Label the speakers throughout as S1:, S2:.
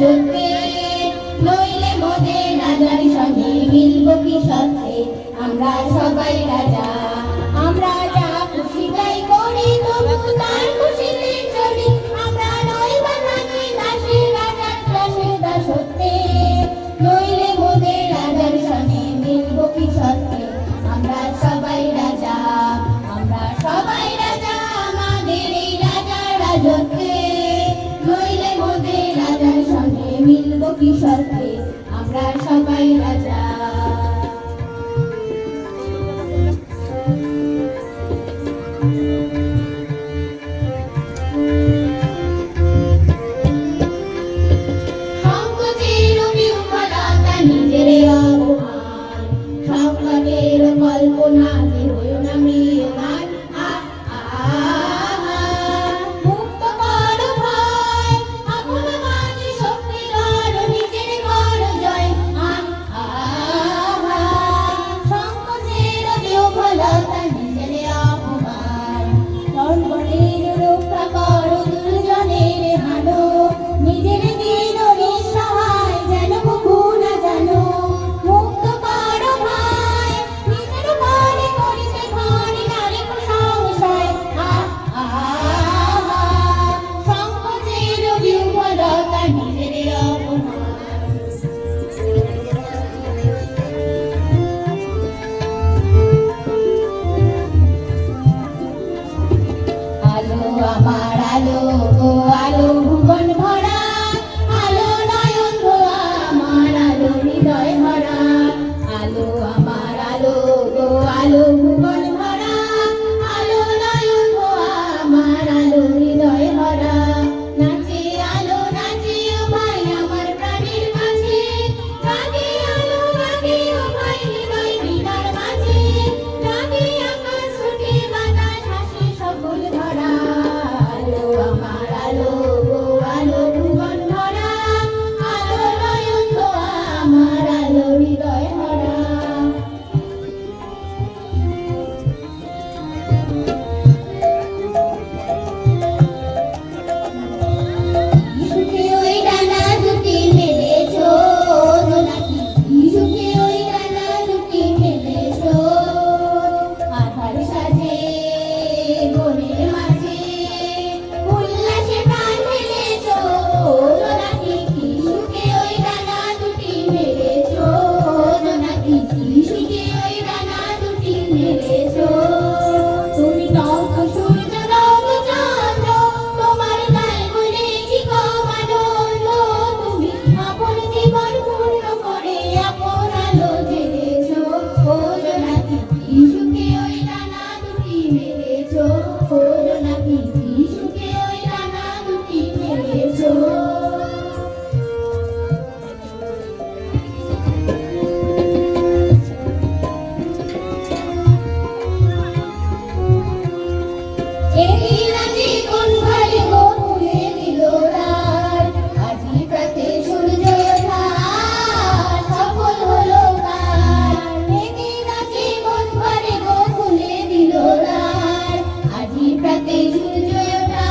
S1: রাজত্বে, নইলে মোদের রাজার সঙ্গে মিলব কি সত্যে? আমরা সবাই রাজা, আমরা যা খুশি তাই করি, তবু তার খুশিতে চলি। আমরা নই বা থাকি দাসের রাজার দাসের দাসত্বে, নইলে মোদের রাজার সঙ্গে মিলব কি সত্যে? আমরা সবাই রাজা, আমরা সবাই রাজা, আমাদের এই রাজার রাজত্বে, নইলে মোদের রাজার সঙ্গে মিলব কি সত্যে? আমরা সবাই রাজা। সংকোচের বিহ্বলতা নিজের অপমান, সংকটের কল্পনা হইও না ম্রিয়মাণ। মুক্ত করো ভয়, আপন মাঝে শক্তি ধরো, নিজের করো জয়। সংকোচের বিহ্বলতা নিজের অপমান, সংকটের রক্ষা করো, দুর্জনের হানো, নিজের দিন নিঃসহায় যেন কখু না জানো। মুক্ত করো ভয়, নিজের মনে করিতে ঘরে নারী সংশয়। সংকোচের বিহ্বলতা নিজের অপমান। আলো আমার আলো, ও আলো ভুবন ভরা, আলো নয়ন ধোয়া আমার আলো হৃদয় ভরা। আলো আমার আলো, ও আলো ভুবন ভরা, আলো নয়ন ধোয়া আমার আলো হৃদয় ভরা। নাচে আলো নাচে ও ভাই আমার প্রাণের মাঝে, জাগে আলো জাগে ও ভাই হৃদয় বীণার মাঝে। জাগে আকাশ ওঠে বাতাস হাসে সকল ধরা। আলো আমার আলো, ও আলো ভুবন ভরা, আলো নয়ন ধোয়া আমার আলো হৃদয় ভরা। সুখে ওই ডানা দুটি মেলেছো, নাকি সুখে ওই ডানা দুটি মেলেছো। আধার সাজে বনের মাঝে উল্লাসে প্রাণ ঢেলেছো, নাকি সুখে ওই ডানা দুটি মেলেছো, নাকি সুখে ওই ডানা দুটি মেলেছো। তুমি নখ সূর্য রঙ চন্দ্র, তোমার গায়ে বলে কি কম আনন্দ। তুমি আপন জীবন পূর্ণ করে আপন আলো জ্বেলেছো, নাকি সুখে ওই ডানা দুটি মেলেছো, নাকি সুখে ওই ডানা দুটি মেলেছো। একই রাতে কোন ঘরে গো খুলে দিল দ্বার, আজি প্রাতে সূর্য ওঠা সফল হলো কার। একই রাতে কোন ঘরে গো খুলে দিল দ্বার, আজি প্রাতে সূর্য ওঠা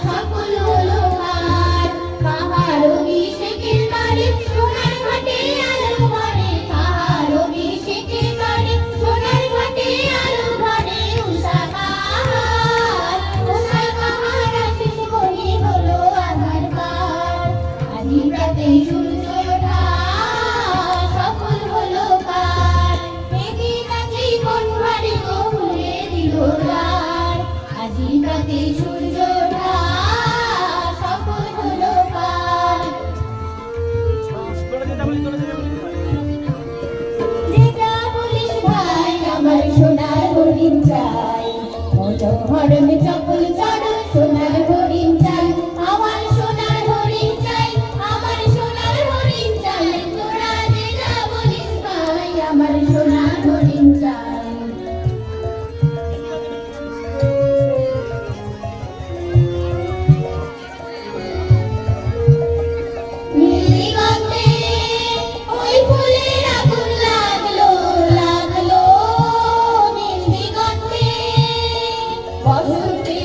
S1: সফল হলো কার। কাহার অভিষেকের বাড়ি সোনার ঘাটে আলো ঘরে, কাহার অভিষেকের বাড়ি সোনার ঘাটে আলো ঘরে। উষা কাহার, উষা কাহার আশিস বহি হলো আধার পার, আজি প্রাতে সূর্য ওঠা সফল হলো কার। একই রাতে কোন ঘরে গো খুলে দিল দ্বার, আজি প্রাতে সূর্য ওঠা সফল হলো কার। যেটা বলিস ভাই আমার সোনার হরিণ চাই, মোটো হরণ চপল চড় সোনার হরিণ চাই। আমার সোনার হরিণ চাই, আমার সোনার হরিণ চাই। তোরা যেটা বলিস ভাই আমার সোনার হরিণ চাই। নীলদিগন্তে ওই ফুলের আগুন লাগলো লাগলো, নীলদিগন্তে বসন্তে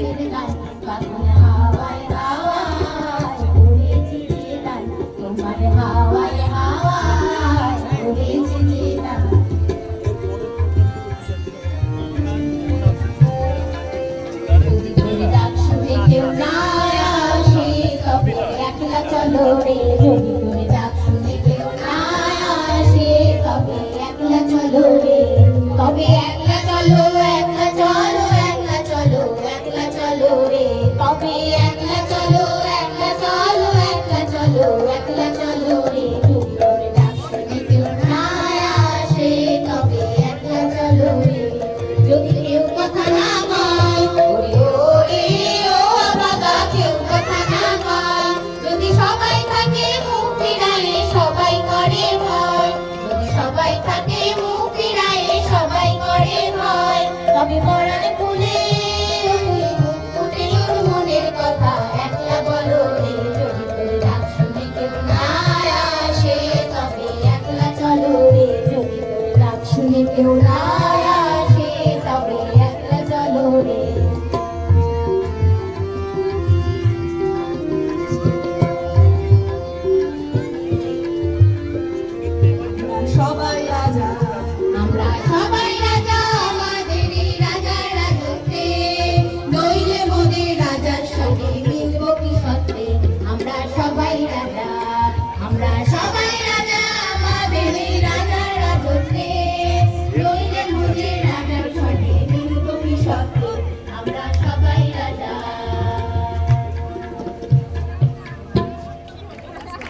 S1: আনন্দের গান ফাগুন হাওয়ায় হাওয়ায় উড়েছে যে গান তোমার হাওয়ায় হাওয়ায় উড়েছে যে গান যদি করে ডাক শুনে কেউ না আসে তবে একলা চলো রে যদি করে ডাক শুনে কেউ না আসে তবে একলা চলো রে তবে একলা চলো একলা চলো একলা চলো একলা চলো রে তবে একলা চলো একলা চলো একলা চলো একলা চলো রে যদি করে ডাক শুনে কেউ না আসে তবে একলা চলো রে যদি কেউ কথা না কয় ওরে ওরে ও বাবা কেউ কথা না কয় যদি সবাই থাকে মুখ ফিরায়ে সবাই করে ভয় যদি সবাই থাকে মুখ ফিরায়ে সবাই করে ভয় তবে পরাণ খুলে মুখ ফুটে তোর মনের কথা একলা বলো রে যদি তোর ডাক শুনে কেউ না আসে তবে একলা চলো রে যদি তোর ডাক শুনে কেউ না আসে তবে একলা চলো রে সবাই